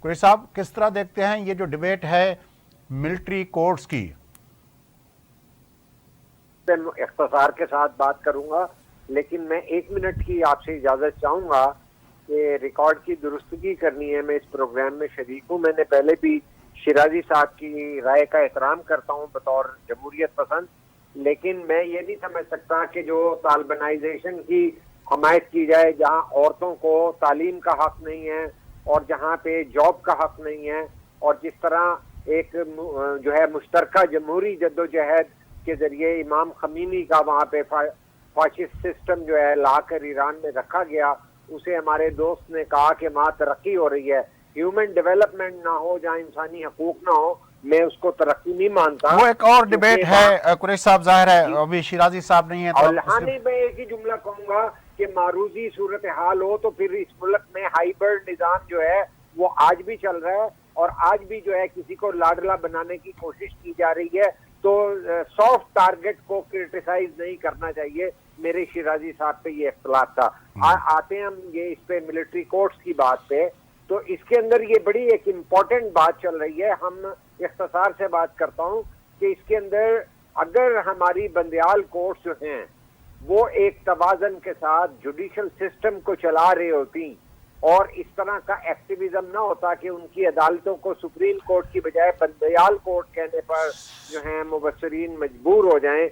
قریشی صاحب کس طرح دیکھتے ہیں یہ جو ڈیبیٹ ہے ملٹری کورٹس کی؟ اختصار کے ساتھ بات کروں گا، لیکن میں 1 منٹ کی آپ سے اجازت چاہوں گا کہ ریکارڈ کی درستگی کرنی ہے۔ میں اس پروگرام میں شریک ہوں۔ میں نے پہلے بھی شیرازی صاحب کی رائے کا احترام کرتا ہوں بطور جمہوریت پسند، لیکن میں یہ نہیں سمجھ سکتا کہ جو طالبانائزیشن کی حمایت کی جائے، جہاں عورتوں کو تعلیم کا حق نہیں ہے اور جہاں پہ جاب کا حق نہیں ہے، اور جس طرح ایک جو ہے مشترکہ جمہوری جدوجہد کے ذریعے امام خمینی کا وہاں پہ فاشسٹ سسٹم جو ہے لا کر ایران میں رکھا گیا، اسے ہمارے دوست نے کہا کہ وہاں ترقی ہو رہی ہے۔ ہیومن ڈیولپمنٹ نہ ہو جہاں انسانی حقوق نہ ہو، میں اس کو ترقی نہیں مانتا۔ وہ ایک اور ڈیبیٹ ہے قریشی صاحب، ظاہر ہے ابھی شیرازی صاحب نہیں ہے تو نہیں، میں ایک ہی جملہ کہوں گا کہ معروضی صورتحال ہو تو پھر اس ملک میں ہائیبرڈ نظام جو ہے وہ آج بھی چل رہا ہے، اور آج بھی جو ہے کسی کو لاڈلا بنانے کی کوشش کی جا رہی ہے، تو سافٹ ٹارگٹ کو کرٹیسائز نہیں کرنا چاہیے۔ میرے شیرازی صاحب پہ یہ اختلاف تھا۔ آتے ہیں ہم یہ اس پہ ملٹری کورٹس کی بات پہ، تو اس کے اندر یہ بڑی ایک امپورٹنٹ بات چل رہی ہے۔ ہم اختصار سے بات کرتا ہوں کہ اس کے اندر اگر ہماری بندیال کورٹس جو ہیں وہ ایک توازن کے ساتھ جوڈیشل سسٹم کو چلا رہی ہوتی اور اس طرح کا ایکٹیویزم نہ ہوتا کہ ان کی عدالتوں کو سپریم کورٹ کی بجائے بندیال کورٹ کہنے پر جو ہیں مبصرین مجبور ہو جائیں،